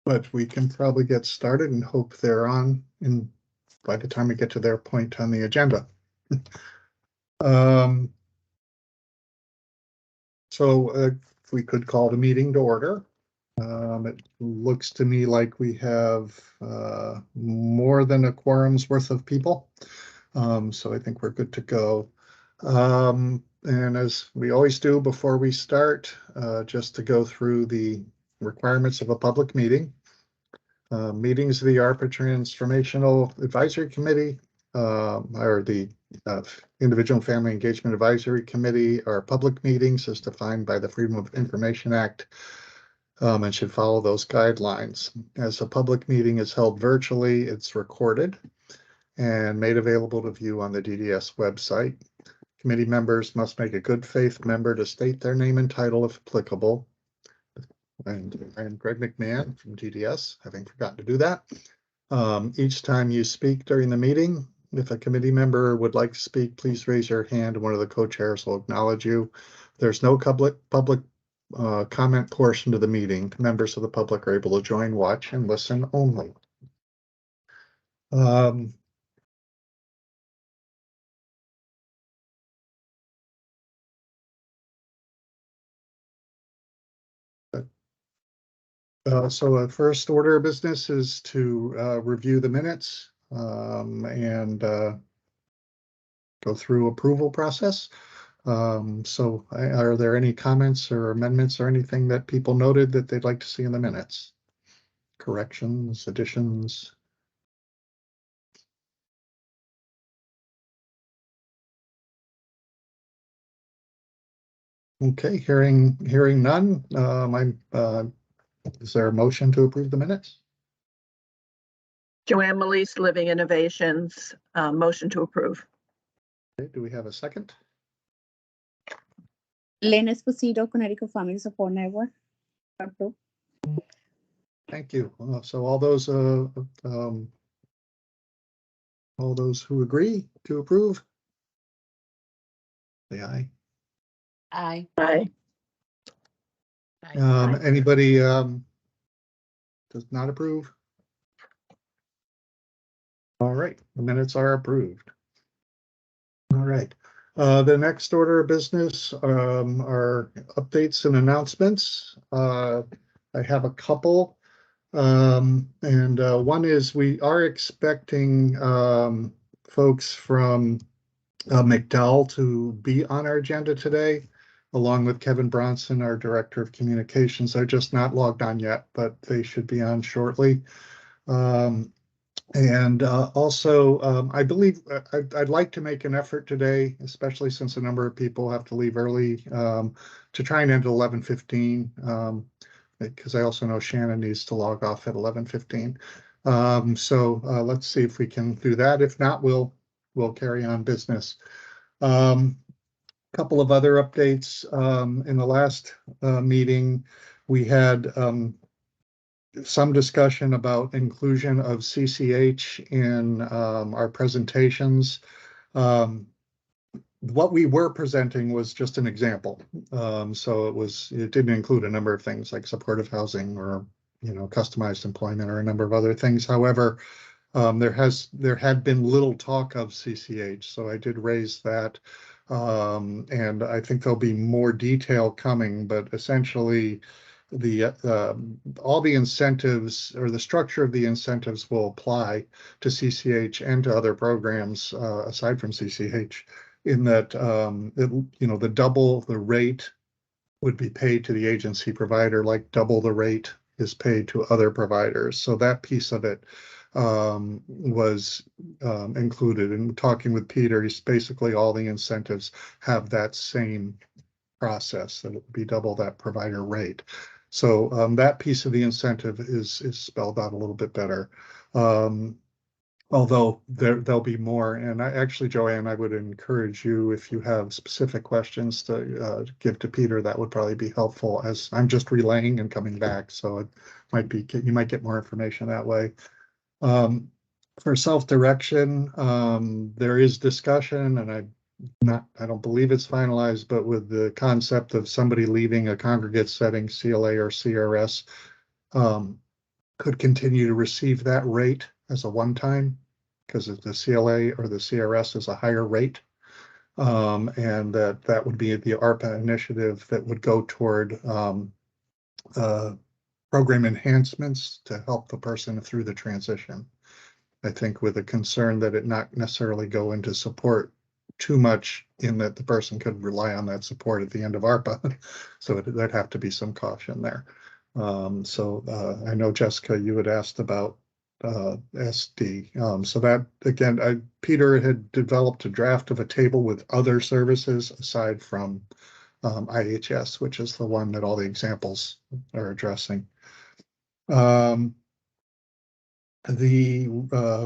but we can probably get started and hope they're on by the time we get to their point on the agenda. So if we could call the meeting to order. It looks to me like we have more than a quorum's worth of people. So I think we're good to go. And as we always do before we start, just to go through the requirements of a public meeting. Meetings of the ARPA Transformational Advisory Committee or the Individual and Family Engagement Advisory Committee are public meetings as defined by the Freedom of Information Act and should follow those guidelines. As a public meeting is held virtually, it's recorded and made available to view on the DDS website. Committee members must make a good faith member to state their name and title if applicable. And I am Greg McMahon from DDS, having forgotten to do that. Each time you speak during the meeting, if a committee member would like to speak, please raise your hand and one of the co-chairs will acknowledge you. There's no public comment portion of the meeting. Members of the public are able to join, watch, and listen only. So the first order of business is to review the minutes and go through approval process. So are there any comments or amendments or anything that people noted that they'd like to see in the minutes? Corrections, additions? Okay, hearing none, is there a motion to approve the minutes? Joanne Melise, Living Innovations, motion to approve. Okay, do we have a second? Lena Esposito, Connecticut Family Support Network. Approve. Thank you. So all those who agree to approve, say aye. Aye. Aye. Anybody does not approve? All right, the minutes are approved. All right. The next order of business are updates and announcements. I have a couple. And one is we are expecting folks from McDowell to be on our agenda today, along with Kevin Bronson, our Director of Communications. They're just not logged on yet, but they should be on shortly. Also, I believe I'd like to make an effort today, especially since a number of people have to leave early, to try and end at 11:15, because I also know Shannon needs to log off at 11:15. So let's see if we can do that. If not, we'll carry on business. Couple of other updates. In the last meeting, we had some discussion about inclusion of CCH in our presentations. What we were presenting was just an example. So it didn't include a number of things like supportive housing or, customized employment or a number of other things. However, there had been little talk of CCH, so I did raise that. And I think there'll be more detail coming, but essentially all the incentives or the structure of the incentives will apply to CCH and to other programs aside from CCH, in that the double the rate would be paid to the agency provider, like double the rate is paid to other providers. So that piece of it was included. And talking with Peter, he's basically all the incentives have that same process, that it would be double that provider rate. So that piece of the incentive is spelled out a little bit better. Although there'll be more. And actually, Joanne, I would encourage you, if you have specific questions to give to Peter, that would probably be helpful, as I'm just relaying and coming back. So it might be, you might get more information that way. For self-direction, there is discussion, and I don't believe it's finalized, but with the concept of somebody leaving a congregate setting, CLA or CRS, could continue to receive that rate as a one-time, because the CLA or the CRS is a higher rate. And that would be the ARPA initiative that would go toward program enhancements to help the person through the transition. I think with a concern that it not necessarily go into support too much, in that the person could rely on that support at the end of ARPA. So there'd have to be some caution there. I know, Jessica, you had asked about SD. So that, again, Peter had developed a draft of a table with other services aside from IHS, which is the one that all the examples are addressing. The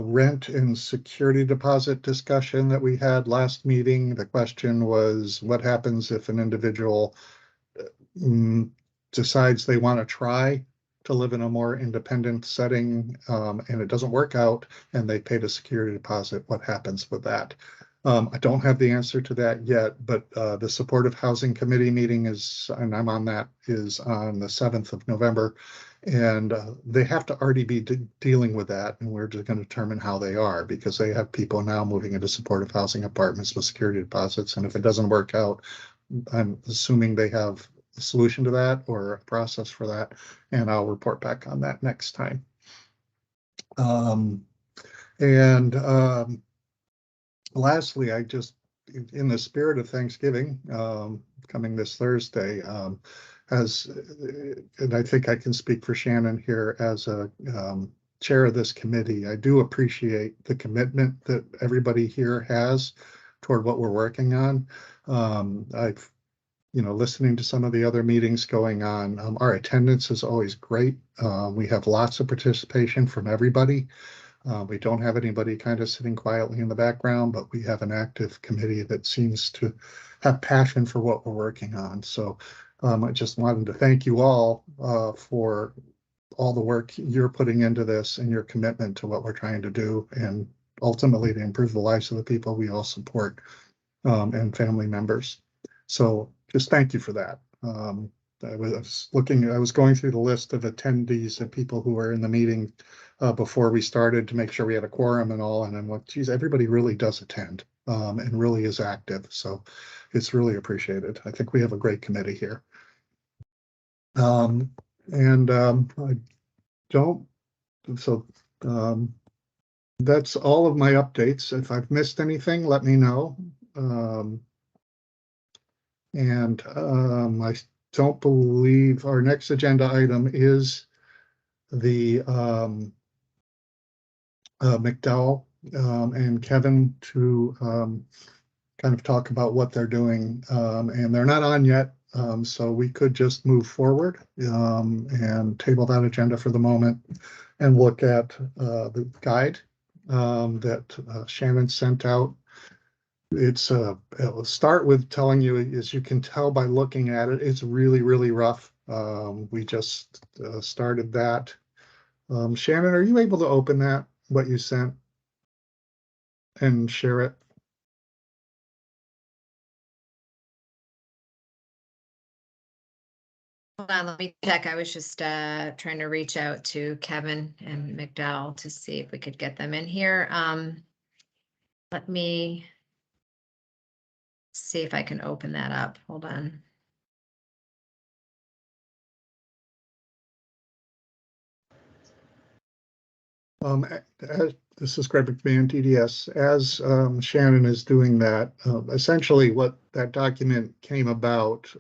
rent and security deposit discussion that we had last meeting, the question was, what happens if an individual decides they want to try to live in a more independent setting, and it doesn't work out and they paid a security deposit? What happens with that? I don't have the answer to that yet, but the Supportive Housing Committee meeting is, and I'm on that, is on the 7th of November. And they have to already be dealing with that, and we're just going to determine how they are, because they have people now moving into supportive housing apartments with security deposits. And if it doesn't work out, I'm assuming they have a solution to that or a process for that, and I'll report back on that next time. Lastly, I just, in the spirit of Thanksgiving, coming this Thursday, and I think I can speak for Shannon here as a chair of this committee, I do appreciate the commitment that everybody here has toward what we're working on. I've, listening to some of the other meetings going on, our attendance is always great. We have lots of participation from everybody. We don't have anybody kind of sitting quietly in the background, but we have an active committee that seems to have passion for what we're working on. So I just wanted to thank you all for all the work you're putting into this and your commitment to what we're trying to do, and ultimately to improve the lives of the people we all support, and family members. So just thank you for that. I was going through the list of attendees and people who were in the meeting before we started to make sure we had a quorum and all, and I'm like, geez, everybody really does attend and really is active. So it's really appreciated. I think we have a great committee here. I don't, so that's all of my updates. If I've missed anything, let me know. I don't believe our next agenda item is the McDowell and Kevin to kind of talk about what they're doing, and they're not on yet, so we could just move forward and table that agenda for the moment and look at the guide that Shannon sent out. It'll start with telling you, as you can tell by looking at it, it's really, really rough. We just started that. Shannon, are you able to open that, what you sent, and share it? Hold on, let me check. I was just trying to reach out to Kevin and McDowell to see if we could get them in here. Let me see if I can open that up. Hold on. This is Greg McMahon, TDS. As Shannon is doing that, essentially what that document came about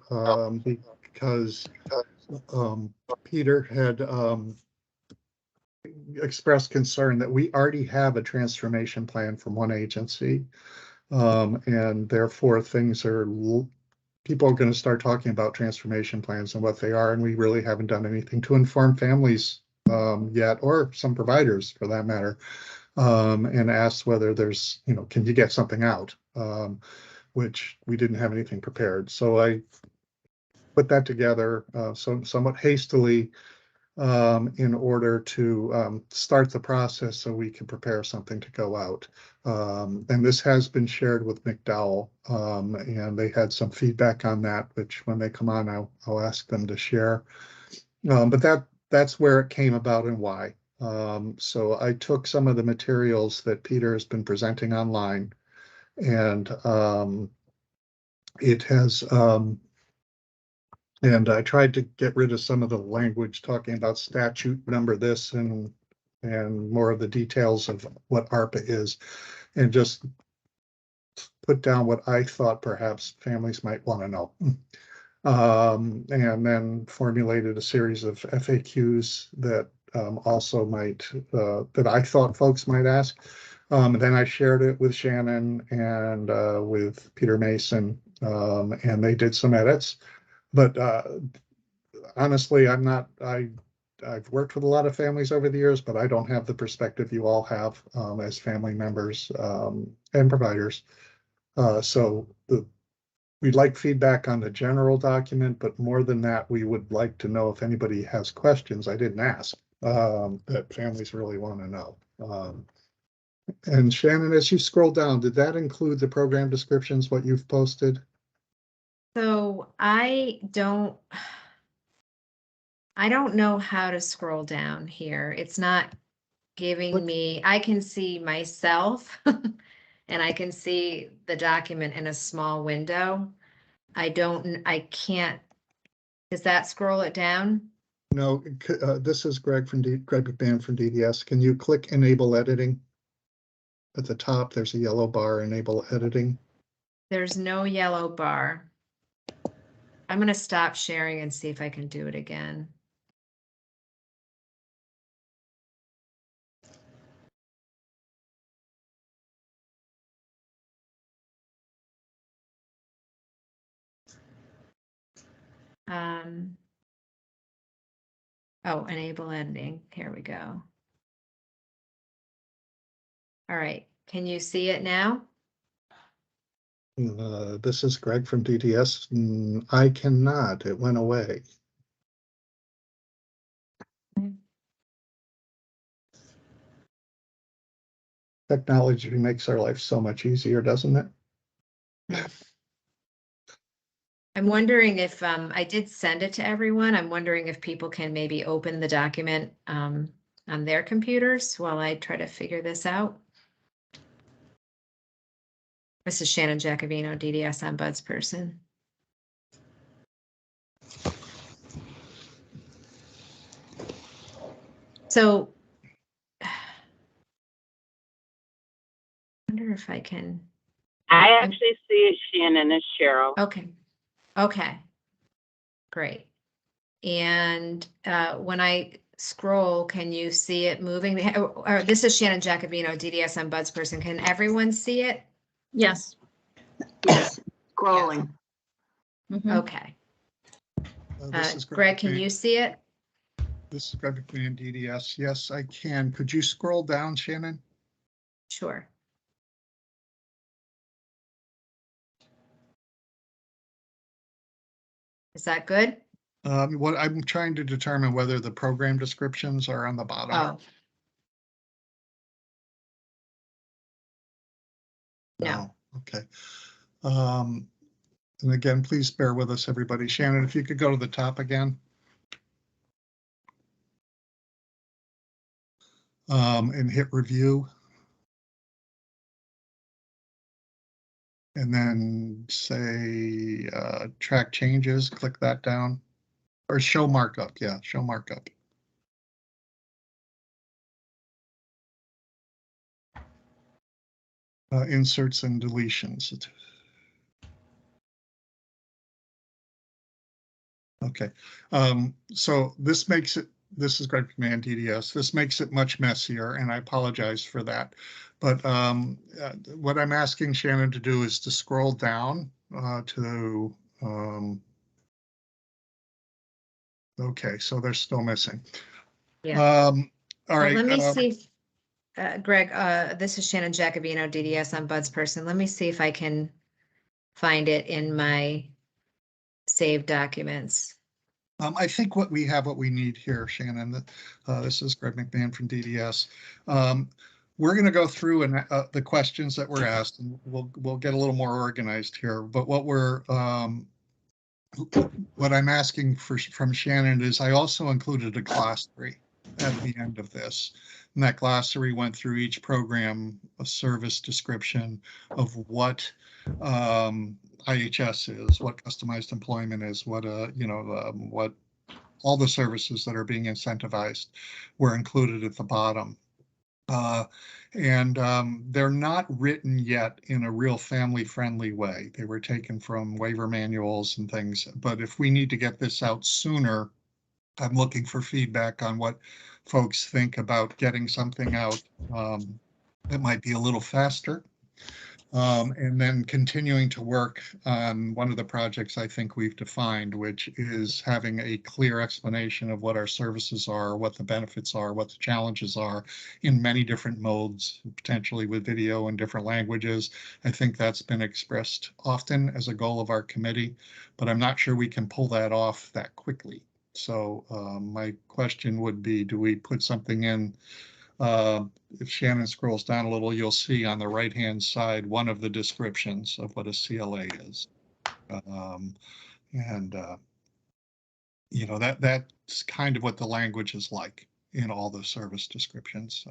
because Peter had expressed concern that we already have a transformation plan from one agency, and therefore people are going to start talking about transformation plans and what they are, and we really haven't done anything to inform families yet, or some providers for that matter, and asked whether there's, can you get something out, which we didn't have anything prepared. So I put that together somewhat hastily in order to start the process so we can prepare something to go out. And this has been shared with McDowell, and they had some feedback on that, which when they come on, I'll ask them to share. But that's where it came about and why. So I took some of the materials that Peter has been presenting online, and it has, and I tried to get rid of some of the language talking about statute number this and more of the details of what ARPA is, and just put down what I thought perhaps families might want to know. And then formulated a series of FAQs that also might, that I thought folks might ask. And then I shared it with Shannon and with Peter Mason, and they did some edits. But honestly, I've worked with a lot of families over the years, but I don't have the perspective you all have as family members and providers. So we'd like feedback on the general document, but more than that, we would like to know if anybody has questions I didn't ask that families really want to know. And Shannon, as you scroll down, did that include the program descriptions, what you've posted? So I don't know how to scroll down here. It's not giving Click. me, I can see myself and I can see the document in a small window. I can't, does that scroll it down? No, this is Greg McMahon from DDS. Can you click enable editing? At the top, there's a yellow bar, enable editing. There's no yellow bar. I'm going to stop sharing and see if I can do it again. Oh, enable editing. Here we go. All right. Can you see it now? This is Greg from DDS. I cannot. It went away. Technology makes our life so much easier, doesn't it? I'm wondering if I did send it to everyone. I'm wondering if people can maybe open the document on their computers while I try to figure this out. This is Shannon Jacobino, DDS ombudsperson. So I wonder if I can. I actually see it, Shannon, as Cheryl. Okay. Okay. Great. And when I scroll, can you see it moving? This is Shannon Jacobino, DDS ombudsperson. Can everyone see it? Yes. Yes, scrolling. Mhm. Okay. This is Greg, can you see it? This is Greg McMahon, DDS. Yes, I can. Could you scroll down, Shannon? Sure. Is that good? What I'm trying to determine whether the program descriptions are on the bottom. Oh. No. Okay. And again, please bear with us, everybody. Shannon, if you could go to the top again. And hit review. And then say track changes, click that down. Or show markup, yeah, show markup. Inserts and deletions. Okay, so this makes it, this is Greg Command DDS. This makes it much messier, and I apologize for that. But what I'm asking Shannon to do is to scroll down to, okay, so they're still missing. Yeah. All right. Let me see. Greg, this is Shannon Jacobino, DDS ombudsperson. Let me see if I can find it in my saved documents. I think what we need here, Shannon, this is Greg McMahon from DDS. We're going to go through and the questions that were asked, and we'll get a little more organized here. But what we're what I'm asking from Shannon is I also included a glossary at the end of this. And that glossary went through each program, a service description of what IHS is, what customized employment is, what what all the services that are being incentivized were included at the bottom. And they're not written yet in a real family-friendly way. They were taken from waiver manuals and things. But if we need to get this out sooner, I'm looking for feedback on what folks think about getting something out that might be a little faster. And then continuing to work on one of the projects I think we've defined, which is having a clear explanation of what our services are, what the benefits are, what the challenges are in many different modes, potentially with video in different languages. I think that's been expressed often as a goal of our committee, but I'm not sure we can pull that off that quickly. So my question would be, do we put something in? If Shannon scrolls down a little, you'll see on the right-hand side one of the descriptions of what a CLA is. That's kind of what the language is like in all the service descriptions.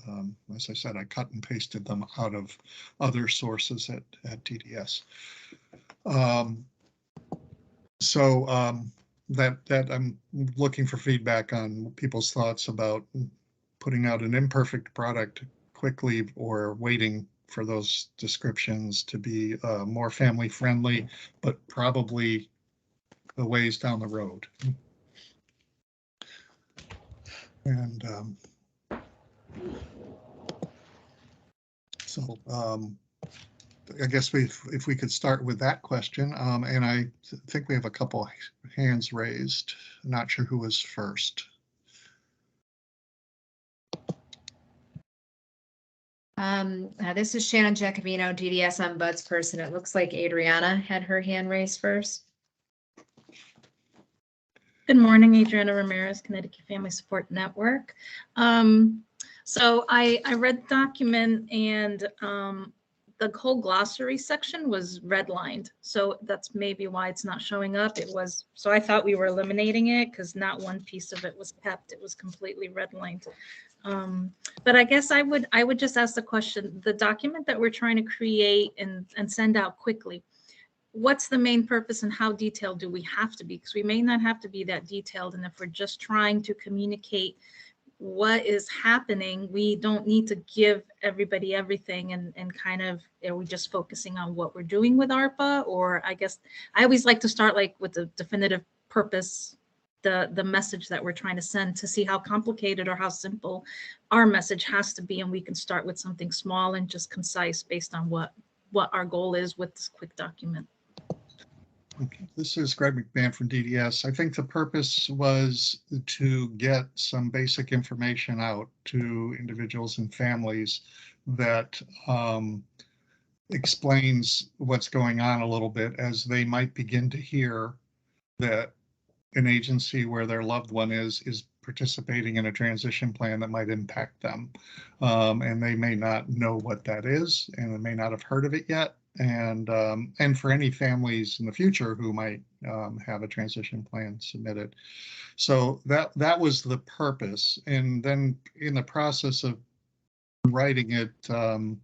As I said, I cut and pasted them out of other sources at TDS. That I'm looking for feedback on people's thoughts about putting out an imperfect product quickly or waiting for those descriptions to be more family friendly, but probably a ways down the road. And I guess if we could start with that question, and I think we have a couple hands raised. I'm not sure who was first. This is Shannon Giacovino, DDS ombudsperson. It looks like Adriana had her hand raised first. Good morning, Adriana Ramirez, Connecticut Family Support Network. So I read the document, and the whole glossary section was redlined. So that's maybe why it's not showing up. So I thought we were eliminating it because not one piece of it was kept. It was completely redlined. But I guess I would just ask the question, the document that we're trying to create and send out quickly, what's the main purpose and how detailed do we have to be? Because we may not have to be that detailed. And if we're just trying to communicate what is happening, we don't need to give everybody everything and kind of, are we just focusing on what we're doing with ARPA? Or I guess I always like to start like with the definitive purpose, the message that we're trying to send, to see how complicated or how simple our message has to be. And we can start with something small and just concise based on what our goal is with this quick document. Okay, this is Greg McMahon from DDS. I think the purpose was to get some basic information out to individuals and families that explains what's going on a little bit, as they might begin to hear that an agency where their loved one is participating in a transition plan that might impact them. And they may not know what that is, and they may not have heard of it yet. And for any families in the future who might have a transition plan submitted. So that was the purpose. And then in the process of writing it, I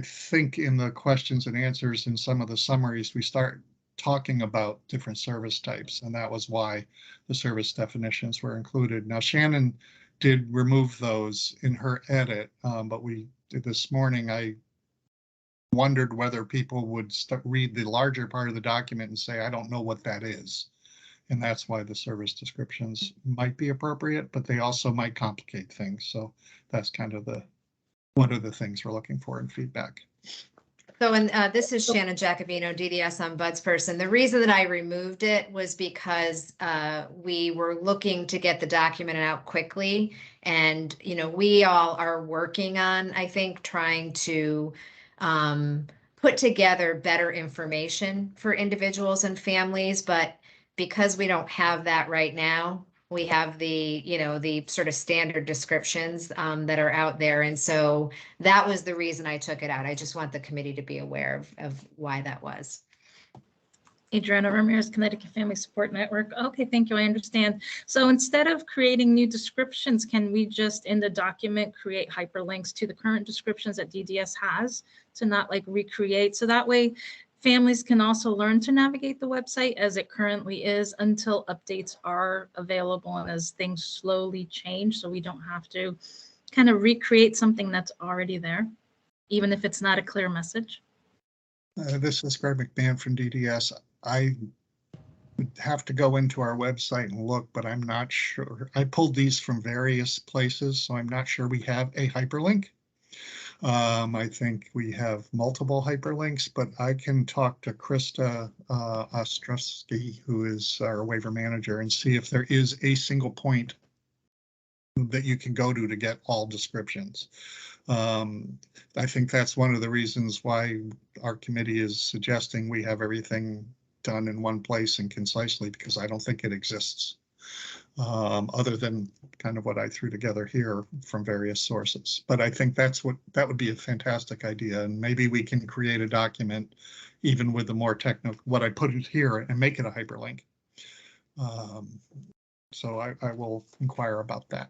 think in the questions and answers in some of the summaries, we start talking about different service types, and that was why the service definitions were included. Now, Shannon did remove those in her edit, but this morning I wondered whether people would read the larger part of the document and say, I don't know what that is. And that's why the service descriptions might be appropriate, but they also might complicate things. So that's kind of one of the things we're looking for in feedback. So, and this is Shannon Giacovino, DDS ombudsperson. The reason that I removed it was because we were looking to get the document out quickly. And, we all are working on, I think, trying to put together better information for individuals and families. But because we don't have that right now, we have the sort of standard descriptions that are out there. And so that was the reason I took it out. I just want the committee to be aware of why that was. Adriana Ramirez, Connecticut Family Support Network. Okay, thank you. I understand. So instead of creating new descriptions, can we just in the document create hyperlinks to the current descriptions that DDS has to not like recreate? So that way families can also learn to navigate the website as it currently is until updates are available and as things slowly change. So we don't have to kind of recreate something that's already there, even if it's not a clear message. This is Greg McMahon from DDS. I would have to go into our website and look, but I'm not sure. I pulled these from various places, so I'm not sure we have a hyperlink. I think we have multiple hyperlinks, but I can talk to Krista Ostrowski, who is our waiver manager, and see if there is a single point that you can go to get all descriptions. I think that's one of the reasons why our committee is suggesting we have everything done in one place and concisely, because I don't think it exists. Other than kind of what I threw together here from various sources. But I think that would be a fantastic idea. And maybe we can create a document even with the more technical, what I put it here, and make it a hyperlink. So I will inquire about that.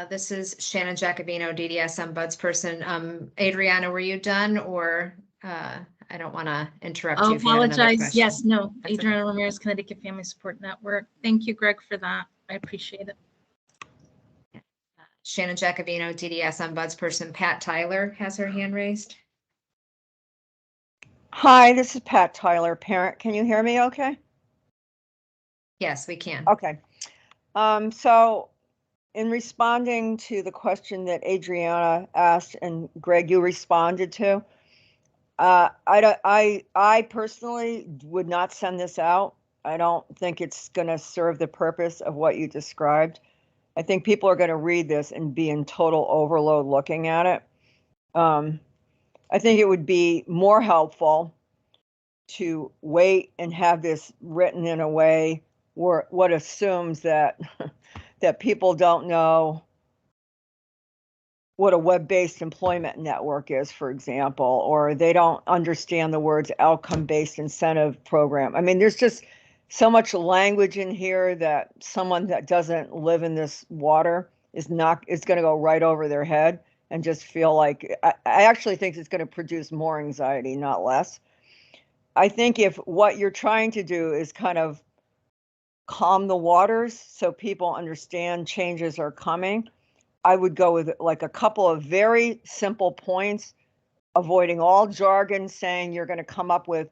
This is Shannon Jacobino, DDS ombudsperson. Adriana, were you done, or I don't want to interrupt you. I'll If you had another apologize. question. Yes, no. That's okay. Adriana Ramirez, Connecticut Family Support Network. Thank you, Greg, for that. I appreciate it. Shannon Jacobino, DDS ombudsperson. Pat Tyler has her hand raised. Hi, this is Pat Tyler, parent. Can you hear me okay? Yes, we can. Okay. So in responding to the question that Adriana asked and Greg, you responded to, I personally would not send this out. I don't think it's going to serve the purpose of what you described. I think people are going to read this and be in total overload looking at it. I think it would be more helpful to wait and have this written in a way where what assumes that that people don't know what a web-based employment network is, for example, or they don't understand the words outcome-based incentive program. I mean, there's just so much language in here that someone that doesn't live in this water is going to go right over their head and just feel like, I actually think it's going to produce more anxiety, not less. I think if what you're trying to do is kind of calm the waters so people understand changes are coming, I would go with like a couple of very simple points, avoiding all jargon, saying you're going to come up with,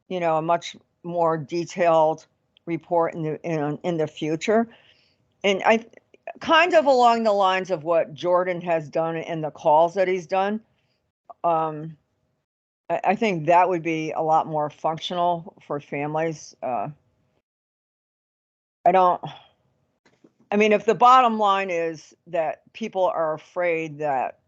you know, a much more detailed report in the future. And I kind of along the lines of what Jordan has done in the calls that he's done. I think that would be a lot more functional for families. I mean, if the bottom line is that people are afraid that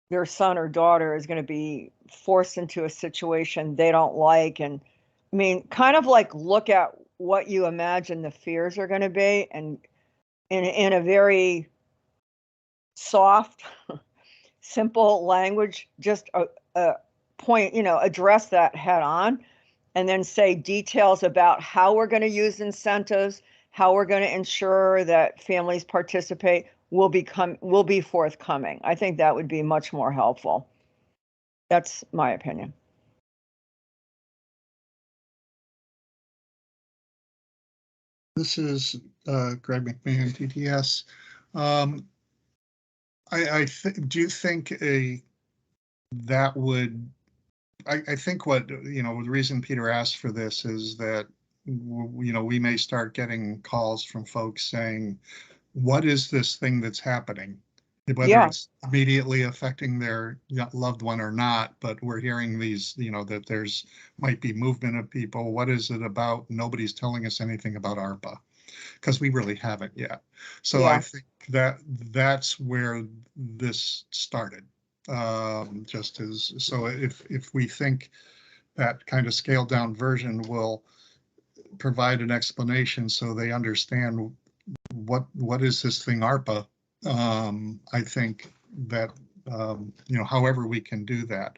their son or daughter is going to be forced into a situation they don't like, and I mean, kind of like look at what you imagine the fears are going to be, and in a very soft, simple language, just a point, you know, address that head on, and then say details about how we're going to use incentives, how we're going to ensure that families participate will be forthcoming. I think that would be much more helpful. That's my opinion. This is Greg McMahon, TTS. Do you think that would? I think what, you know, the reason Peter asked for this is that, you know, we may start getting calls from folks saying, what is this thing that's happening? Whether it's immediately affecting their loved one or not, but we're hearing these, you know, that there's might be movement of people. What is it about? Nobody's telling us anything about ARPA, because we really haven't yet. So I think that's where this started. Just as, so if we think that kind of scaled down version will provide an explanation so they understand what is this thing ARPA, I think that however we can do that.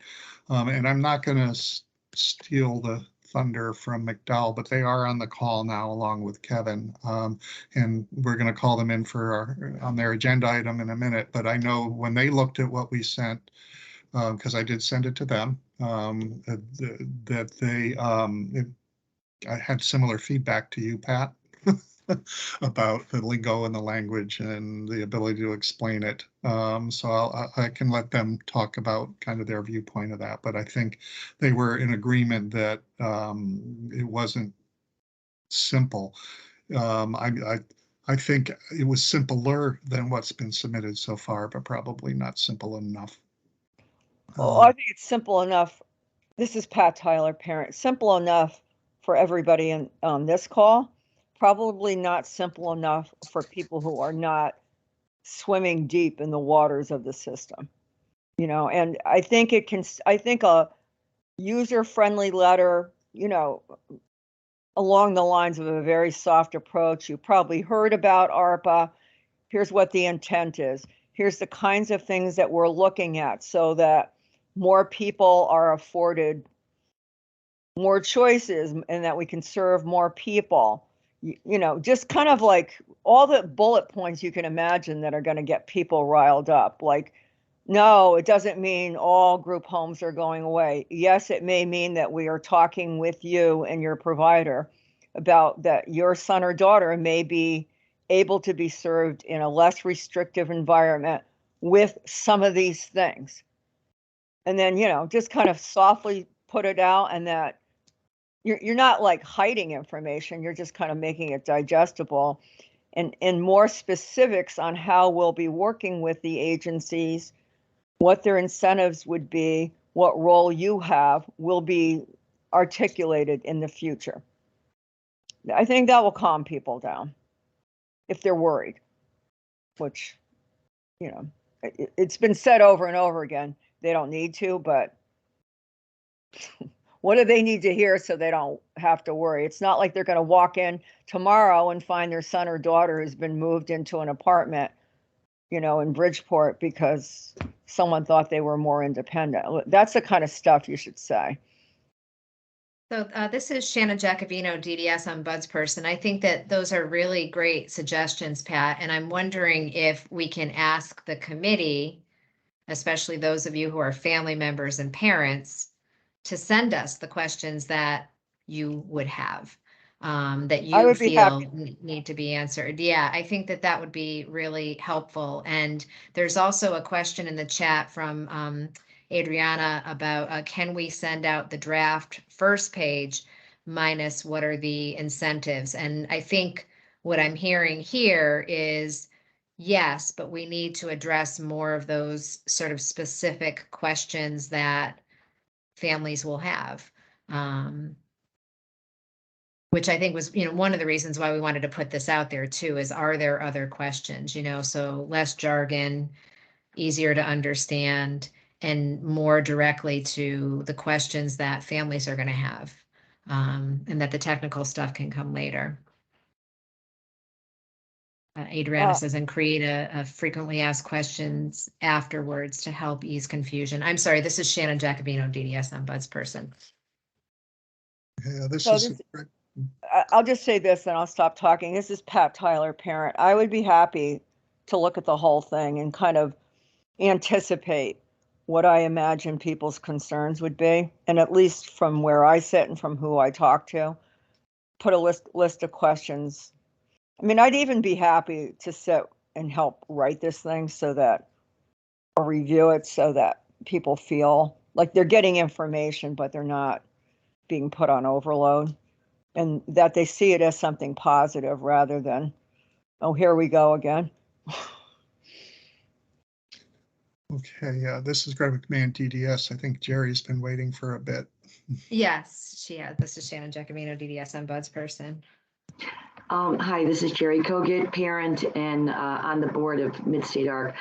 And I'm not going to steal the thunder from McDowell, but they are on the call now along with Kevin. And we're going to call them in on their agenda item in a minute. But I know when they looked at what we sent, because I did send it to them, that I had similar feedback to you, Pat, about the lingo and the language and the ability to explain it. So I can let them talk about kind of their viewpoint of that. But I think they were in agreement that it wasn't simple. I think it was simpler than what's been submitted so far, but probably not simple enough. Well, I think it's simple enough. This is Pat Tyler, parent. Simple enough for everybody on this call. Probably not simple enough for people who are not swimming deep in the waters of the system. And I think a user-friendly letter, along the lines of a very soft approach. You probably heard about ARPA. Here's what the intent is. Here's the kinds of things that we're looking at so that more people are afforded more choices and that we can serve more people. Just kind of like all the bullet points you can imagine that are going to get people riled up. Like, no, it doesn't mean all group homes are going away. Yes, it may mean that we are talking with you and your provider about that your son or daughter may be able to be served in a less restrictive environment with some of these things. And then, just kind of softly put it out, and that you're not like hiding information, you're just kind of making it digestible, and more specifics on how we'll be working with the agencies, what their incentives would be, what role you have will be articulated in the future. I think that will calm people down if they're worried, which, it's been said over and over again. They don't need to, but what do they need to hear so they don't have to worry? It's not like they're going to walk in tomorrow and find their son or daughter has been moved into an apartment, in Bridgeport because someone thought they were more independent. That's the kind of stuff you should say. So this is Shannon Giacovino, DDS Ombudsperson. I think that those are really great suggestions, Pat. And I'm wondering if we can ask the committee, especially those of you who are family members and parents, to send us the questions that you would have, that you feel need to be answered. Yeah, I think that would be really helpful. And there's also a question in the chat from Adriana about can we send out the draft first page minus what are the incentives? And I think what I'm hearing here is yes, but we need to address more of those sort of specific questions that families will have, which I think was, one of the reasons why we wanted to put this out there too, is are there other questions, so less jargon, easier to understand, and more directly to the questions that families are going to have, and that the technical stuff can come later. Adriana says, and create a frequently asked questions afterwards to help ease confusion. I'm sorry, this is Shannon Giacovino, DDS Ombudsperson. Yeah, I'll just say this and I'll stop talking. This is Pat Tyler, parent. I would be happy to look at the whole thing and kind of anticipate what I imagine people's concerns would be. And at least from where I sit and from who I talk to, put a list of questions. I mean, I'd even be happy to sit and help write this thing or review it so that people feel like they're getting information, but they're not being put on overload, and that they see it as something positive rather than, oh, here we go again. Okay, yeah, this is Greg McMahon, DDS. I think Jerry's been waiting for a bit. Yes, this is Shannon Giacovino, DDS Ombudsperson. Hi, this is Jerry Kogut, parent and on the board of Mid-State ARC.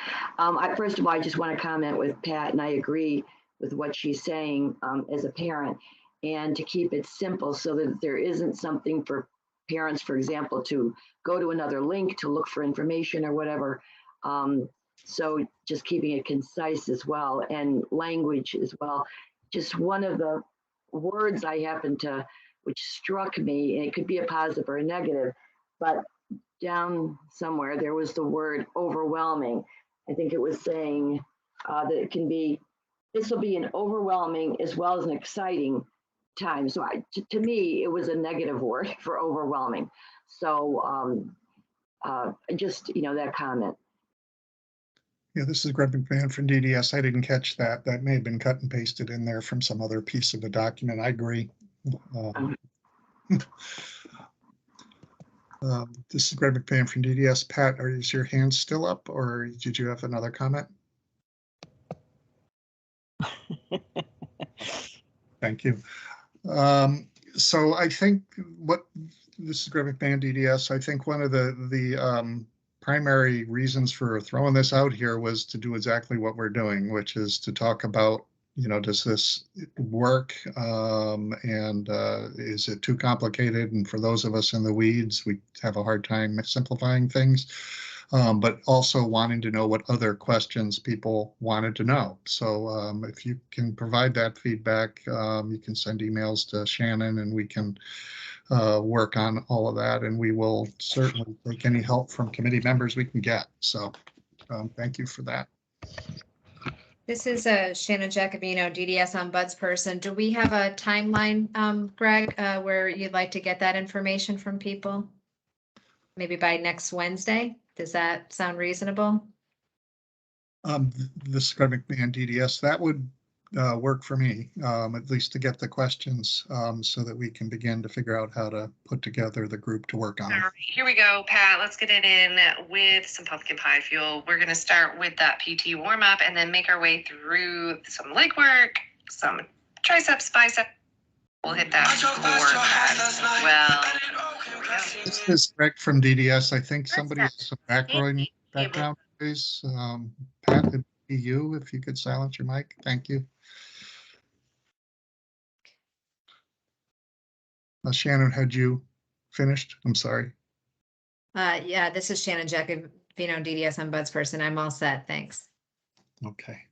First of all, I just want to comment with Pat, and I agree with what she's saying as a parent, and to keep it simple so that there isn't something for parents, for example, to go to another link to look for information or whatever. So just keeping it concise as well and language as well. Just one of the words I happened to, which struck me, and it could be a positive or a negative, but down somewhere there was the word overwhelming. I think it was saying that it can be, this will be an overwhelming as well as an exciting time. So to me, it was a negative word for overwhelming. So just, that comment. Yeah, this is Greg McMahon from DDS. I didn't catch that. That may have been cut and pasted in there from some other piece of the document. I agree. This is Greg McMahon from DDS. Pat, is your hand still up, or did you have another comment? Thank you. So I think this is Greg McMahon, DDS. I think one of the primary reasons for throwing this out here was to do exactly what we're doing, which is to talk about, does this work, and is it too complicated? And for those of us in the weeds, we have a hard time simplifying things, but also wanting to know what other questions people wanted to know. So if you can provide that feedback, you can send emails to Shannon and we can work on all of that, and we will certainly take any help from committee members we can get. So thank you for that. This is Shannon Jacobino, DDS Ombudsperson. Do we have a timeline, Greg, where you'd like to get that information from people? Maybe by next Wednesday? Does that sound reasonable? This is Greg McMahon, DDS. That would work for me, at least to get the questions, so that we can begin to figure out how to put together the group to work on it. All right, here we go, Pat. Let's get it in with some pumpkin pie fuel. We're going to start with that PT warm up and then make our way through some leg work, some triceps, biceps. We'll hit that for well. This is Greg from DDS. I think somebody has some background noise. Pat, it'd be you if you could silence your mic. Thank you. Shannon, had you finished? I'm sorry. Yeah, this is Shannon Jacobino, DDS Ombudsperson. I'm all set. Thanks. Okay.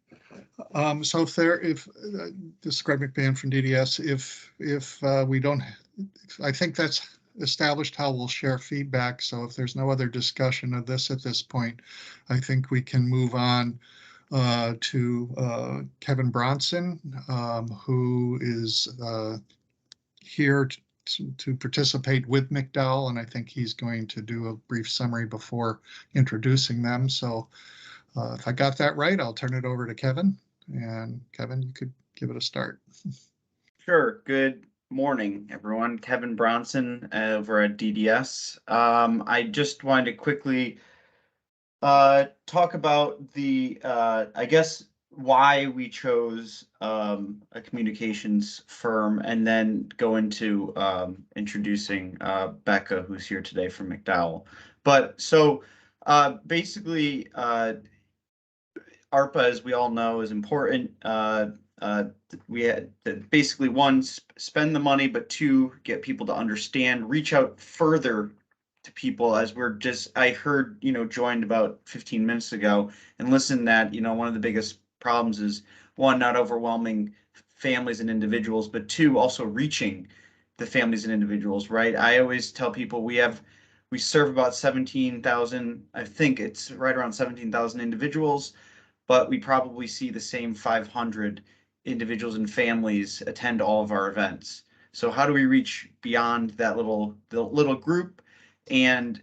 So if this is Greg McMahon from DDS, if we don't, I think that's established how we'll share feedback. So if there's no other discussion of this at this point, I think we can move on to Kevin Bronson, who is here to participate with McDowell, and I think he's going to do a brief summary before introducing them. So if I got that right, I'll turn it over to Kevin. And Kevin, you could give it a start. Sure. Good morning, everyone. Kevin Bronson over at DDS. I just wanted to quickly talk about the, I guess, why we chose a communications firm, and then go into introducing Becca, who's here today from McDowell. But so basically, ARPA, as we all know, is important. We had to basically, one, spend the money, but two, get people to understand, reach out further to people, as I heard, joined about 15 minutes ago, and listened that, one of the biggest problems is, one, not overwhelming families and individuals, but two, also reaching the families and individuals, right? I always tell people we serve about 17,000, I think it's right around 17,000 individuals, but we probably see the same 500 individuals and families attend all of our events. So how do we reach beyond that little group? And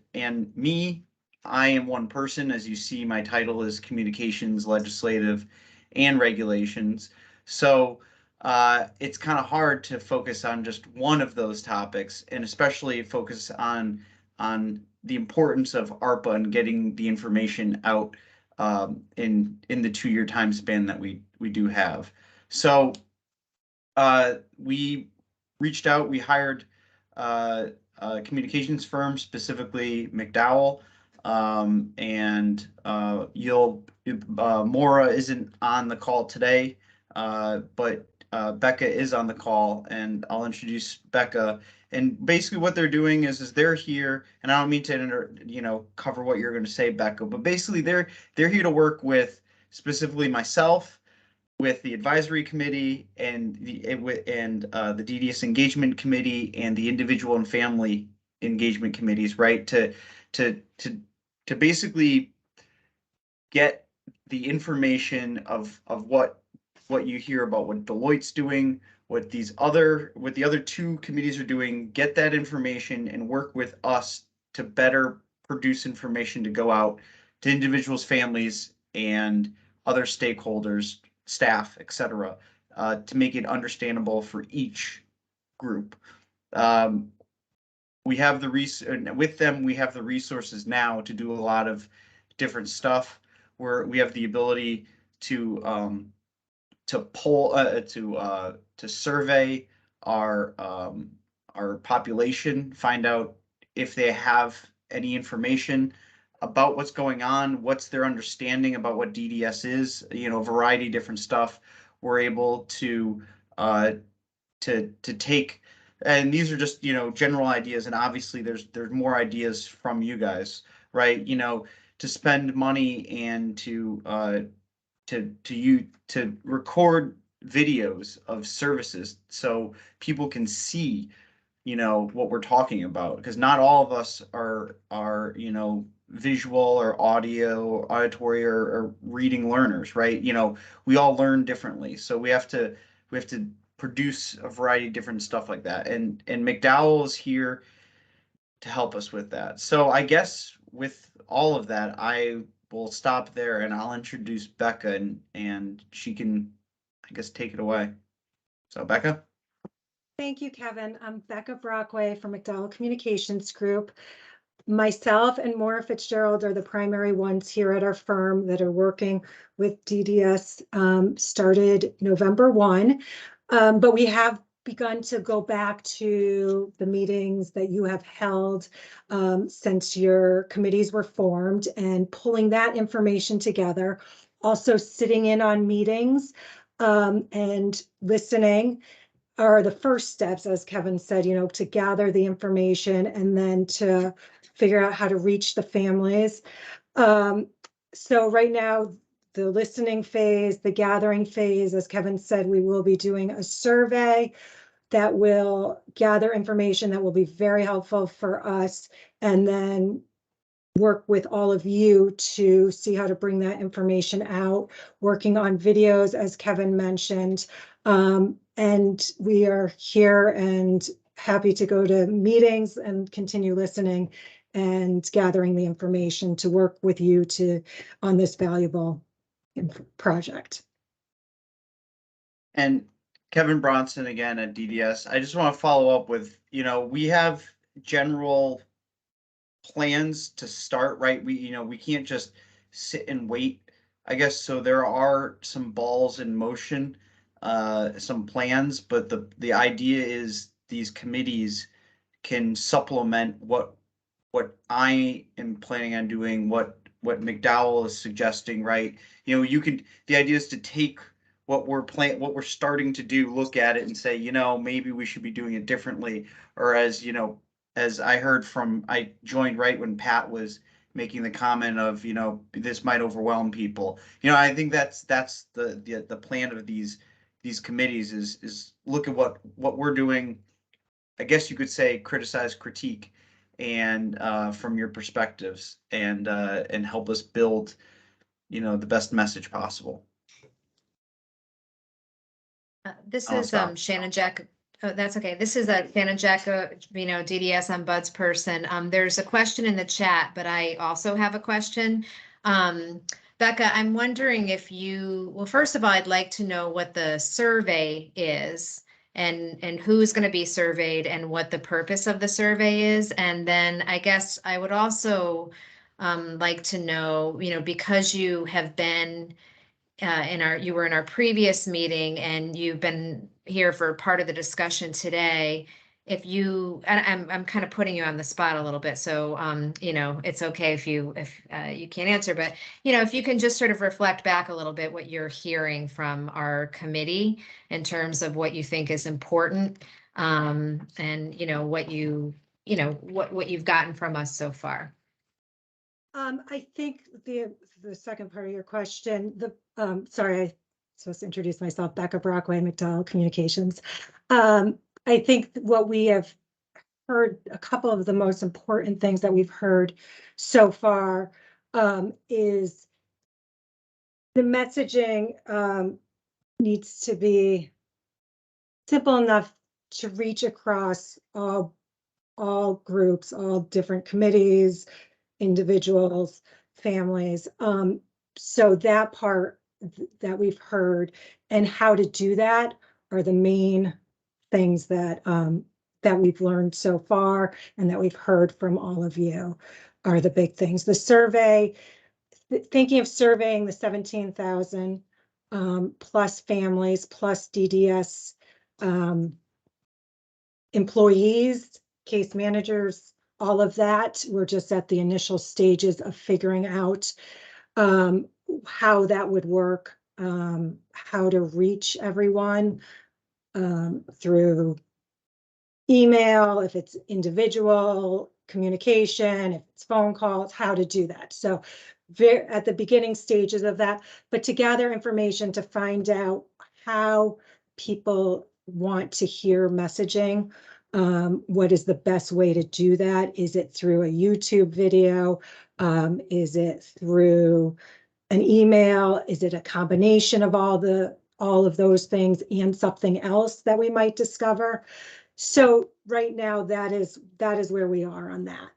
me, I am one person. As you see, my title is Communications, Legislative, and Regulations. So it's kind of hard to focus on just one of those topics, and especially focus on the importance of ARPA and getting the information out in the 2-year time span that we do have. So we reached out, we hired a communications firm, specifically McDowell, and Maura isn't on the call today, but Becca is on the call, and I'll introduce Becca. And basically what they're doing is they're here, and I don't mean to cover what you're going to say, Becca, but basically they're here to work with specifically myself, with the advisory committee and the DDS engagement committee and the individual and family engagement committees, right? To basically get the information of what you hear about what Deloitte's doing, what the other two committees are doing, get that information and work with us to better produce information to go out to individuals, families, and other stakeholders, staff, etc., to make it understandable for each group. We have with them, we have the resources now to do a lot of different stuff, where we have the ability to poll, to survey our population, find out if they have any information about what's going on, what's their understanding about what DDS is, a variety of different stuff. We're able to take, and these are just general ideas, and obviously there's more ideas from you guys, right? To spend money and to record videos of services so people can see what we're talking about, because not all of us are visual or auditory or reading learners, right? We all learn differently, so we have to produce a variety of different stuff like that, and McDowell is here to help us with that. So I guess with all of that, I will stop there and I'll introduce Becca, and she can, I guess, take it away. So Becca. Thank you, Kevin. I'm Becca Brockway from McDowell Communications Group. Myself and Maura Fitzgerald are the primary ones here at our firm that are working with DDS, started November 1. But we have begun to go back to the meetings that you have held since your committees were formed, and pulling that information together, also sitting in on meetings and listening are the first steps, as Kevin said, to gather the information and then to figure out how to reach the families. So right now, the listening phase, the gathering phase, as Kevin said, we will be doing a survey that will gather information that will be very helpful for us, and then work with all of you to see how to bring that information out, working on videos, as Kevin mentioned. And we are here and happy to go to meetings and continue listening and gathering the information to work with you on this valuable project. And Kevin Bronson again at DDS. I just want to follow up with, we have general plans to start, right? We can't just sit and wait, I guess. So there are some balls in motion, some plans, but the idea is these committees can supplement what I am planning on doing, what McDowell is suggesting, right? The idea is to take what we're starting to do, look at it and say, maybe we should be doing it differently. Or as I heard I joined right when Pat was making the comment of, this might overwhelm people. I think that's the plan of these committees is look at what we're doing. I guess you could say criticize, critique, and from your perspectives, and help us build, the best message possible. This I'll is stop. Shannon Jack. Oh, that's okay. This is Shannon Jack, DDS on Buds person. There's a question in the chat, but I also have a question. Becca, I'm wondering if well, first of all, I'd like to know what the survey is and who's going to be surveyed and what the purpose of the survey is. And then I guess I would also like to know, because you have been you were in our previous meeting and you've been here for part of the discussion today, if you, and I'm kind of putting you on the spot a little bit, so, you know, it's okay if you can't answer, but, you know, if you can just sort of reflect back a little bit what you're hearing from our committee in terms of what you think is important, and, you know, what you've gotten from us so far. I think the second part of your question, sorry, I supposed to introduce myself, Becca Brockway, McDowell Communications. I think what we have heard, a couple of the most important things that we've heard so far, is the messaging needs to be simple enough to reach across all groups, all different committees, individuals, families. So that part that we've heard and how to do that are the main things that that we've learned so far and that we've heard from all of you are the big things. The survey, thinking of surveying the 17,000 plus families, plus DDS employees, case managers, all of that. We're just at the initial stages of figuring out how that would work, how to reach everyone through email, if it's individual communication, if it's phone calls, how to do that. So very at the beginning stages of that, but to gather information to find out how people want to hear messaging. What is the best way to do that? Is it through a YouTube video? Is it through an email? Is it a combination of all of those things and something else that we might discover? So right now, that is where we are on that.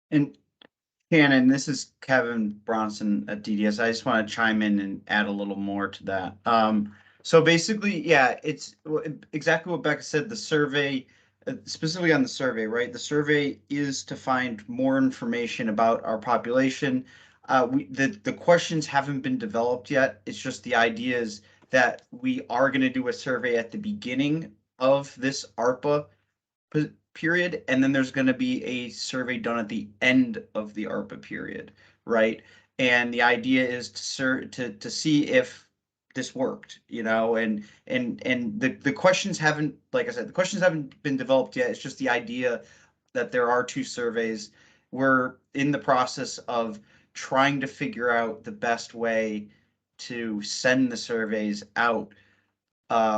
And Shannon, this is Kevin Bronson at DDS. I just want to chime in and add a little more to that. So basically, yeah, it's exactly what Becca said. The survey, specifically on the survey, right? The survey is to find more information about our population. The questions haven't been developed yet. It's just the idea is that we are going to do a survey at the beginning of this ARPA period, and then there's going to be a survey done at the end of the ARPA period, right? And the idea is to see if this worked, you know, and the questions haven't, like I said, the questions haven't been developed yet. It's just the idea that there are two surveys. We're in the process of trying to figure out the best way to send the surveys out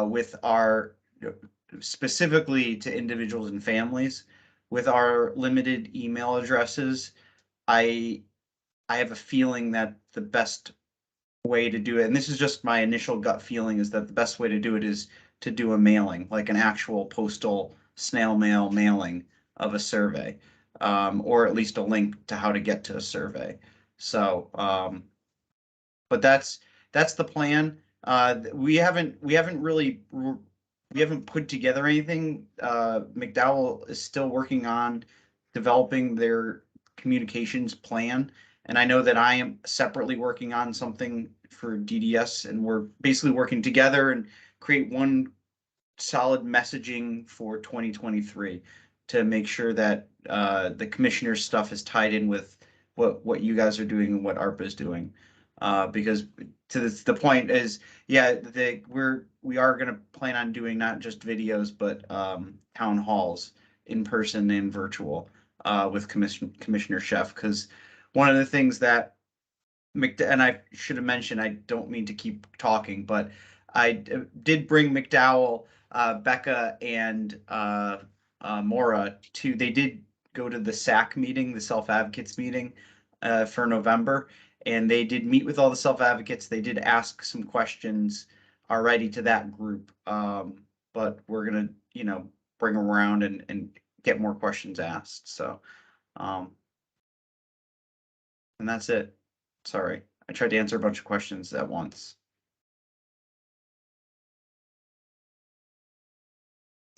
with our specifically to individuals and families with our limited email addresses. I have a feeling that the best way to do it, and this is just my initial gut feeling, is that the best way to do it is to do a mailing, like an actual postal snail mail mailing of a survey, or at least a link to how to get to a survey. So, but that's the plan. We haven't really put together anything. McDowell is still working on developing their communications plan. And I know that I am separately working on something for DDS, and we're basically working together and create one solid messaging for 2023 to make sure that the commissioner's stuff is tied in with what you guys are doing and what ARPA is doing. Because to the point is, yeah, we are going to plan on doing not just videos, but town halls in person and virtual with Commissioner Chef. Because one of the things that and I should have mentioned, I don't mean to keep talking, but I did bring McDowell, Becca, and Maura to. They did go to the SAC meeting, the Self Advocates meeting, for November, and they did meet with all the self advocates. They did ask some questions already to that group, but we're gonna, bring them around and get more questions asked. So, and that's it. Sorry, I tried to answer a bunch of questions at once.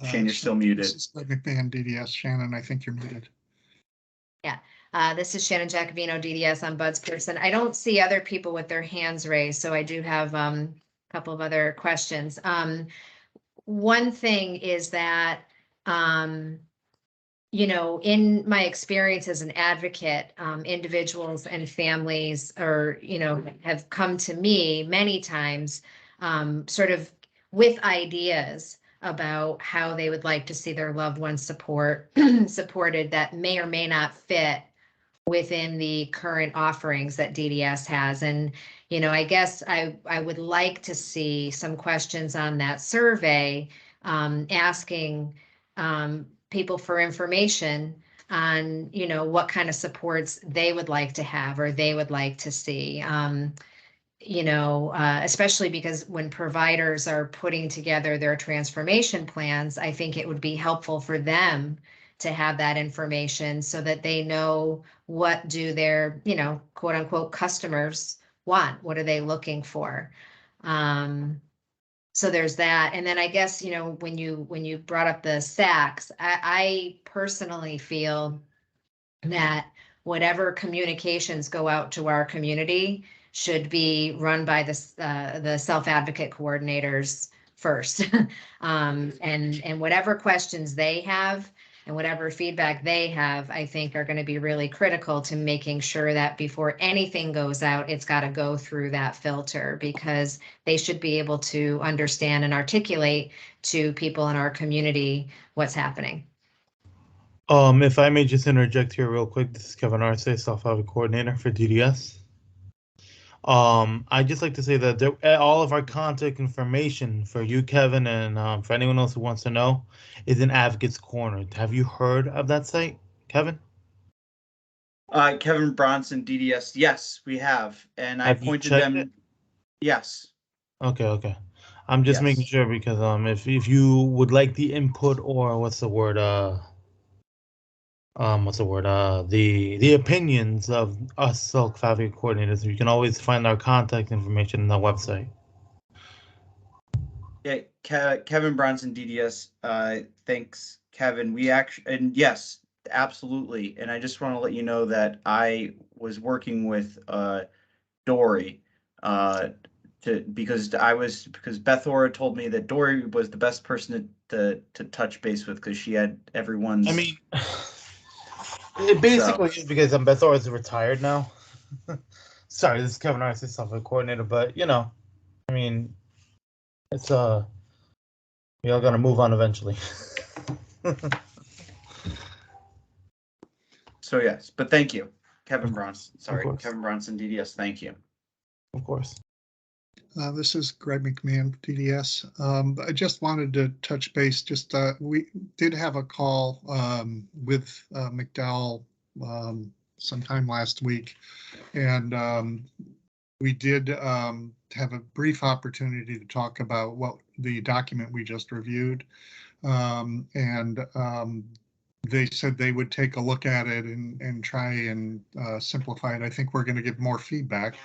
Shane, you're still muted. This is Greg McMahon, DDS. Shannon, I think you're muted. Yeah, this is Shannon Jacobino, DDS. I'm Bud's person. I don't see other people with their hands raised, so I do have a couple of other questions. one thing is that, in my experience as an advocate, individuals and families have come to me many times, sort of with ideas about how they would like to see their loved ones supported that may or may not fit within the current offerings that DDS has. And, I guess I would like to see some questions on that survey, asking people for information on, what kind of supports they would like to have or they would like to see. Especially because when providers are putting together their transformation plans, I think it would be helpful for them to have that information so that they know what do their, quote unquote, customers want? What are they looking for? So there's that. And then I guess, when you brought up the SACs, I personally feel that whatever communications go out to our community should be run by the self-advocate coordinators first. And whatever questions they have and whatever feedback they have, I think are going to be really critical to making sure that before anything goes out, it's got to go through that filter, because they should be able to understand and articulate to people in our community what's happening. If I may just interject here real quick, this is Kevin Arce, self-advocate coordinator for DDS. I'd just like to say that all of our contact information for you, Kevin, and for anyone else who wants to know, is in Advocates Corner. Have you heard of that site, Kevin? Kevin Bronson, DDS. Yes, we have, and I pointed them. It? Yes. Okay. I'm just making sure, because if you would like the input, or the opinions of us self-advocate coordinators, you can always find our contact information on the website. Yeah, Kevin Bronson, DDS. Thanks, Kevin. We actually, and yes, absolutely. And I just want to let you know that I was working with Dory because Beth Ora told me that Dory was the best person to touch base with, because she had everyone's. I mean, it basically is because Beth Ora is retired now. Sorry, this is Kevin Arce, self-advocate coordinator, but I mean, it's we all gotta move on eventually. So yes, but thank you, Kevin Bronson. Sorry, Kevin Bronson, DDS. Thank you. Of course. This is Greg McMahon, DDS. I just wanted to touch base. We did have a call with McDowell sometime last week, and we did have a brief opportunity to talk about what the document we just reviewed, and they said they would take a look at it and try and simplify it. I think we're going to give more feedback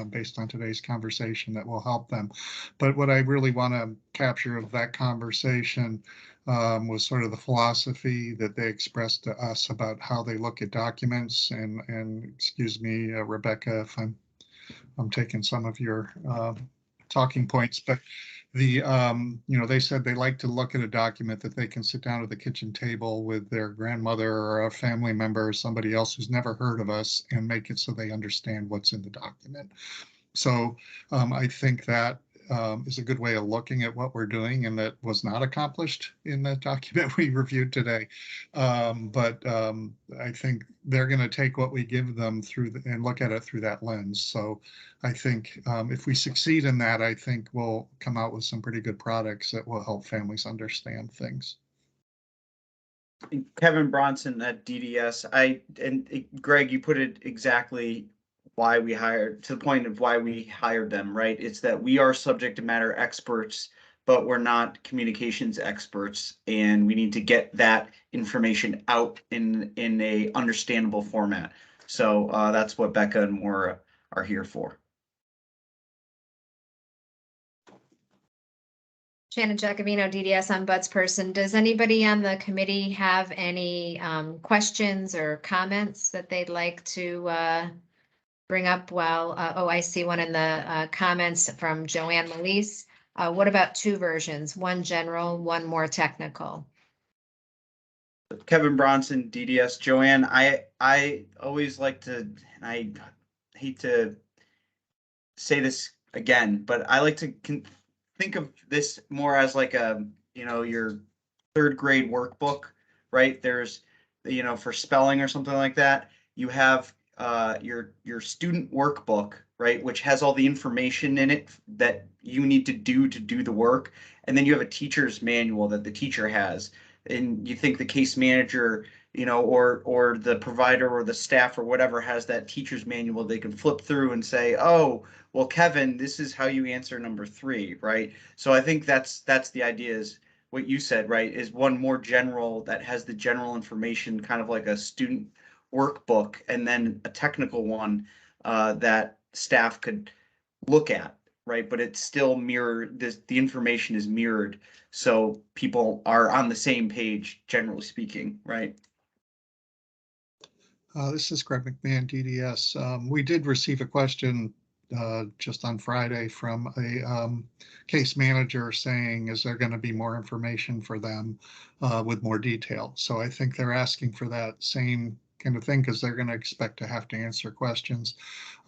based on today's conversation that will help them. But what I really want to capture of that conversation was sort of the philosophy that they expressed to us about how they look at documents. And excuse me, Rebecca, if I'm taking some of your talking points, but they said they like to look at a document that they can sit down at the kitchen table with their grandmother or a family member or somebody else who's never heard of us, and make it so they understand what's in the document. So I think that is a good way of looking at what we're doing, and that was not accomplished in that document we reviewed today. But I think they're going to take what we give them and look at it through that lens. So I think if we succeed in that, I think we'll come out with some pretty good products that will help families understand things. Kevin Bronson at DDS. And Greg, you put it exactly why we hired, to the point of why we hired them, right? It's that we are subject matter experts, but we're not communications experts, and we need to get that information out in a understandable format. So that's what Becca and Maura are here for. Shannon Giacovino, DDS, ombudsperson. Does anybody on the committee have any questions or comments that they'd like to bring up? Well, I see one in the comments from Joanne Melise. What about two versions? One general, one more technical? Kevin Bronson, DDS. Joanne, I always like to, and I hate to say this again, but I like to think of this more as like a, your third grade workbook, right? There's, for spelling or something like that, you have your student workbook, right, which has all the information in it that you need to do the work, and then you have a teacher's manual that the teacher has, and you think the case manager, or the provider or the staff or whatever has that teacher's manual they can flip through and say, oh, well, Kevin, this is how you answer number 3, right? So I think that's the idea, is what you said, right, is one more general that has the general information, kind of like a student workbook, and then a technical one that staff could look at, right? But it's still mirrored, the information is mirrored, so people are on the same page, generally speaking, right? This is Greg McMahon, DDS. We did receive a question just on Friday from a case manager saying, is there going to be more information for them with more detail? So I think they're asking for that same kind of thing, because they're going to expect to have to answer questions.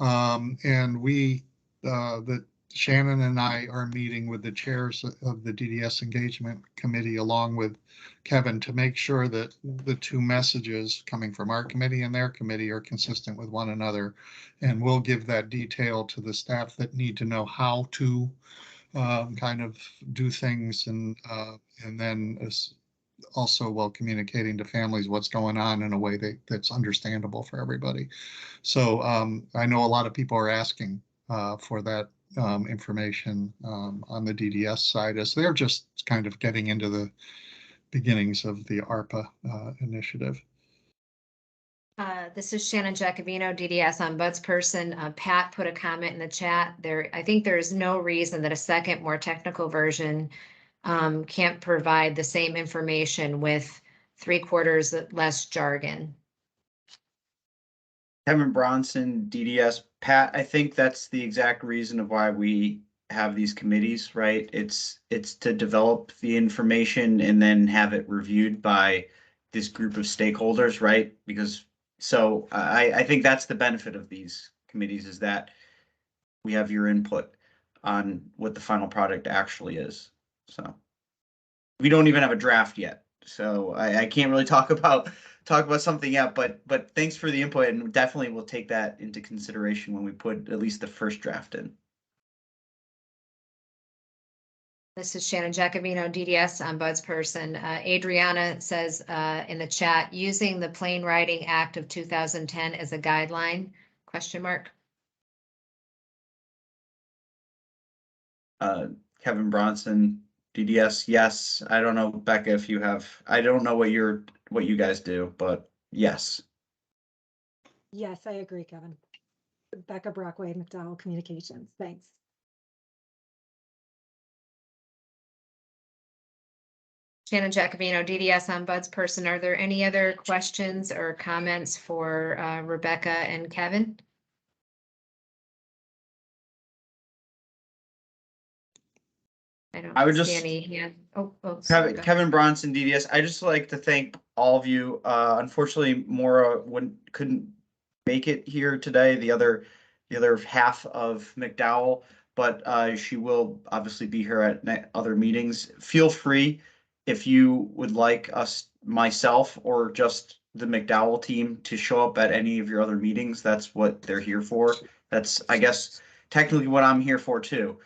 And that Shannon and I are meeting with the chairs of the DDS engagement committee along with Kevin to make sure that the two messages coming from our committee and their committee are consistent with one another. And we'll give that detail to the staff that need to know how to kind of do things, and then also while communicating to families what's going on in a way that's understandable for everybody. So I know a lot of people are asking for that information on the DDS side, as they're just kind of getting into the beginnings of the ARPA initiative. This is Shannon Giacovino, DDS ombudsperson. Pat put a comment in the chat there. I think there is no reason that a second, more technical version can't provide the same information with 3/4 less jargon. Kevin Bronson, DDS. Pat, I think that's the exact reason of why we have these committees, right? It's to develop the information and then have it reviewed by this group of stakeholders, right? Because so I think that's the benefit of these committees, is that we have your input on what the final product actually is. So we don't even have a draft yet, so I can't really talk about something yet, but thanks for the input, and definitely we'll take that into consideration when we put at least the first draft in. This is Shannon Giacovino, DDS ombudsperson. Adriana says in the chat, using the Plain Writing Act of 2010 as a guideline, question mark. Kevin Bronson, DDS, yes. I don't know, Becca, if you have, I don't know what you guys do, but yes. Yes, I agree, Kevin. Becca Brockway, McDowell Communications. Thanks. Shannon Giacovino, DDS ombudsperson. Are there any other questions or comments for Rebecca and Kevin? I don't see any hand. Kevin Bronson, DDS. I just like to thank all of you. Unfortunately, Maura couldn't make it here today. The other half of McDowell, but she will obviously be here at other meetings. Feel free, if you would like myself, or just the McDowell team to show up at any of your other meetings. That's what they're here for. That's, I guess, technically what I'm here for too.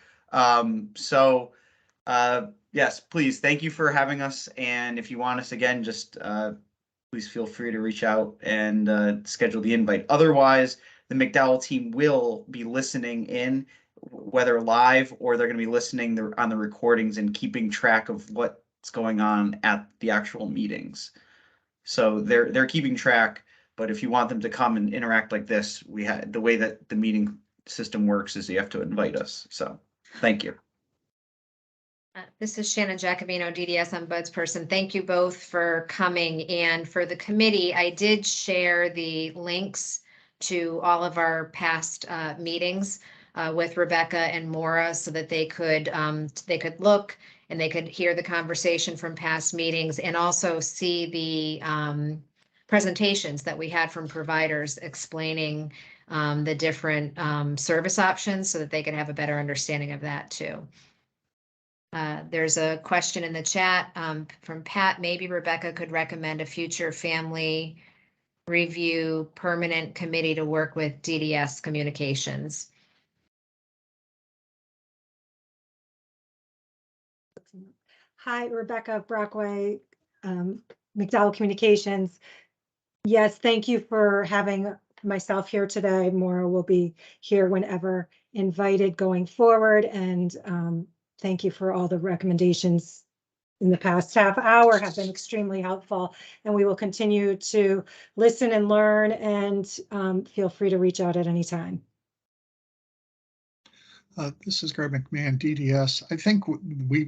Yes, please. Thank you for having us. And if you want us again, just please feel free to reach out and schedule the invite. Otherwise, the McDowell team will be listening in, whether live or they're going to be listening on the recordings and keeping track of what's going on at the actual meetings. So they're keeping track. But if you want them to come and interact like this, the way that the meeting system works is you have to invite us. So thank you. This is Shannon Giacovino, DDS ombudsperson. Thank you both for coming. And for the committee, I did share the links to all of our past meetings. with Rebecca and Maura so that they could look and they could hear the conversation from past meetings and also see the presentations that we had from providers explaining the different service options so that they could have a better understanding of that too. There's a question in the chat from Pat. Maybe Rebecca could recommend a future family review permanent committee to work with DDS communications. Hi, Rebecca Brockway, McDowell Communications. Yes, thank you for having myself here today. Maura will be here whenever invited going forward. And thank you for all the recommendations in the past half hour have been extremely helpful. And we will continue to listen and learn, and feel free to reach out at any time. This is Greg McMahon, DDS. I think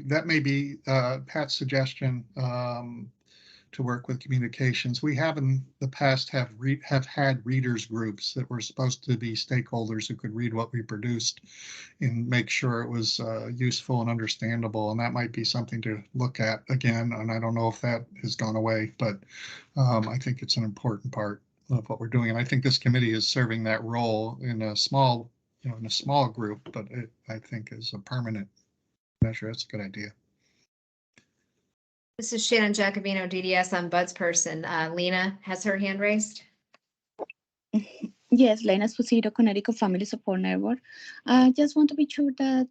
that may be Pat's suggestion to work with communications. We have in the past have had readers groups that were supposed to be stakeholders who could read what we produced and make sure it was useful and understandable. And that might be something to look at again. And I don't know if that has gone away, but I think it's an important part of what we're doing. And I think this committee is serving that role in a small, in a small group, but I think is a permanent measure. That's a good idea. This is Shannon Jacobino, DDS. I'm Bud's person. Lena has her hand raised. Yes, Lena Esposito, Connecticut Family Support Network. I just want to be sure that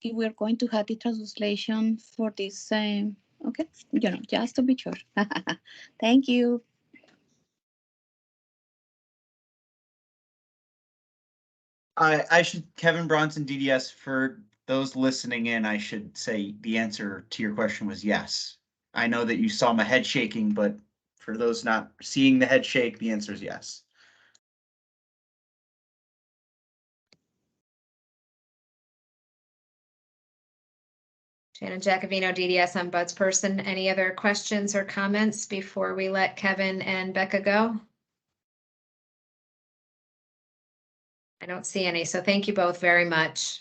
we're going to have the translation for this. Okay, just to be sure. Thank you. I should, Kevin Bronson, DDS, for those listening in, I should say the answer to your question was yes. I know that you saw my head shaking, but for those not seeing the head shake, the answer is yes. Shannon Jacobino, DDS. I'm Bud's person. Any other questions or comments before we let Kevin and Becca go? I don't see any, so thank you both very much.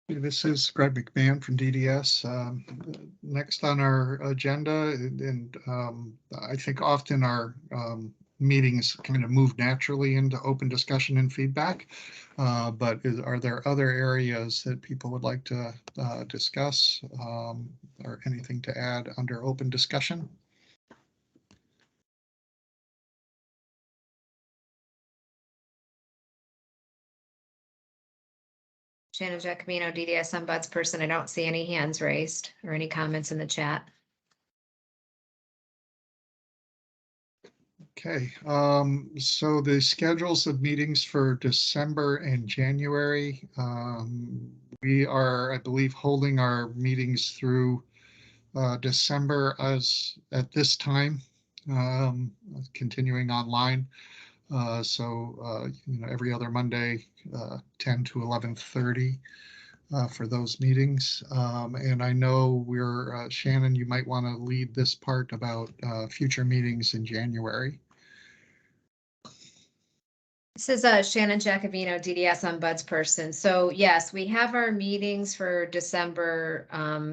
This is Greg McMahon from DDS. Next on our agenda, and I think often our meetings kind of move naturally into open discussion and feedback, but are there other areas that people would like to discuss or anything to add under open discussion? Shannon Jacobino, DDS. I'm Bud's person. I don't see any hands raised or any comments in the chat. Okay, so the schedules of meetings for December and January, we are, I believe, holding our meetings through December as at this time, continuing online. Every other Monday, 10 to 11:30 for those meetings. And I know we're, Shannon, you might want to lead this part about future meetings in January. This is Shannon Jacobino, DDS. I'm Bud's person. So yes, we have our meetings for December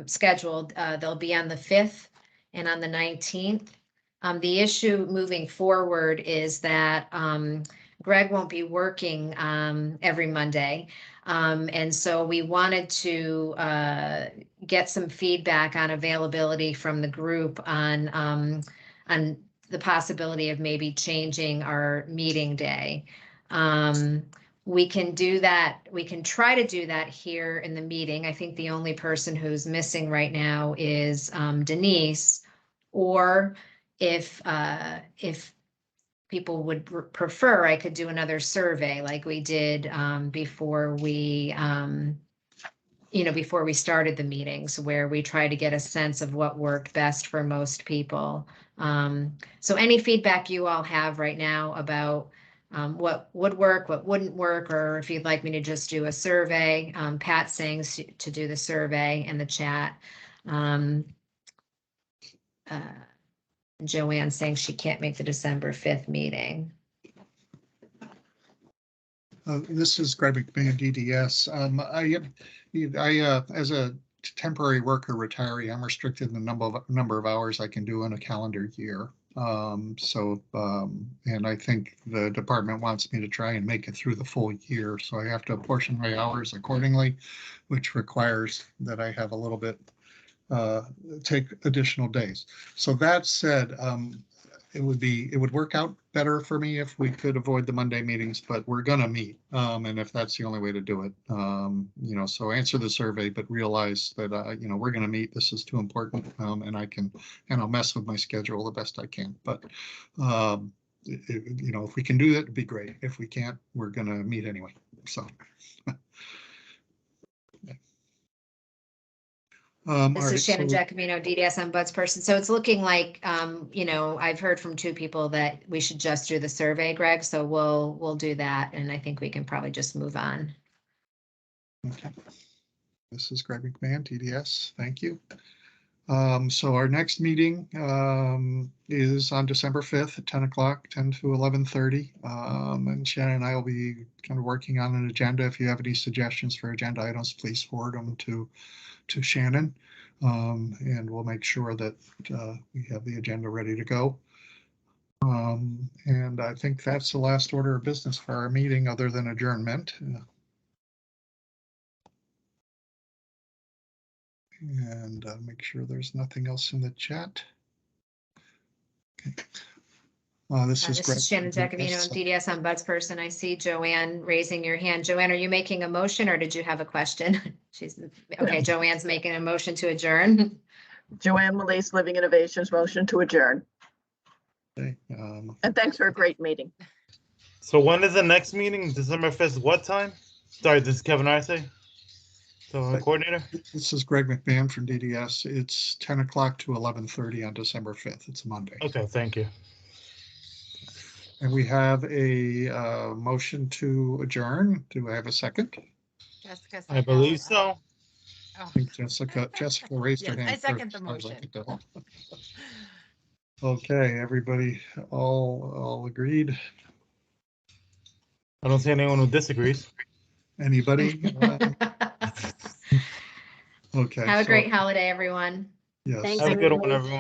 scheduled. They'll be on the 5th and on the 19th. The issue moving forward is that Greg won't be working every Monday. And so we wanted to get some feedback on availability from the group on the possibility of maybe changing our meeting day. We can do that. We can try to do that here in the meeting. I think the only person who's missing right now is Denise, or if people would prefer, I could do another survey like we did before we before we started the meetings, where we try to get a sense of what worked best for most people. So any feedback you all have right now about what would work, what wouldn't work, or if you'd like me to just do a survey, Pat's saying to do the survey in the chat. Joanne's saying she can't make the December 5th meeting. This is Greg McMahon, DDS. As a temporary worker retiree, I'm restricted in the number of hours I can do in a calendar year. And I think the department wants me to try and make it through the full year, so I have to apportion my hours accordingly, which requires that I have a little bit, take additional days. So that said, it would work out better for me if we could avoid the Monday meetings, but we're gonna meet. And if that's the only way to do it, so answer the survey, but realize that, we're gonna meet. This is too important. And I'll mess with my schedule the best I can, but, if we can do that, it'd be great. If we can't, we're gonna meet anyway, so. This is Shannon Giacomino, DDS Buds person. So it's looking like, I've heard from two people that we should just do the survey, Greg. So we'll do that. And I think we can probably just move on. Okay. This is Greg McMahon, DDS. Thank you. So our next meeting is on December 5th at 10 o'clock, 10 to 11:30. And Shannon and I will be kind of working on an agenda. If you have any suggestions for agenda items, please forward them to Shannon, and we'll make sure that we have the agenda ready to go. And I think that's the last order of business for our meeting, other than adjournment. And make sure there's nothing else in the chat. Okay. This is Shannon Giacomino, DDS Buds person. I see Joanne raising your hand. Joanne, are you making a motion or did you have a question? She's okay. Joanne's making a motion to adjourn. Joanne Malise, Living Innovations, motion to adjourn. Okay, and thanks for a great meeting. So when is the next meeting? December 5th, what time? Sorry, this is Kevin Arce, the coordinator. This is Greg McMahon from DDS. It's 10 o'clock to 11:30 on December 5th. It's a Monday. Okay, thank you. And we have a motion to adjourn. Do I have a second? Jessica. I believe so. I think Jessica raised her hand. I second the first, motion. Okay, everybody all agreed. I don't see anyone who disagrees. Anybody? Okay. Have a great holiday, everyone. Yes. Thanks, Have a good one, everybody. everyone.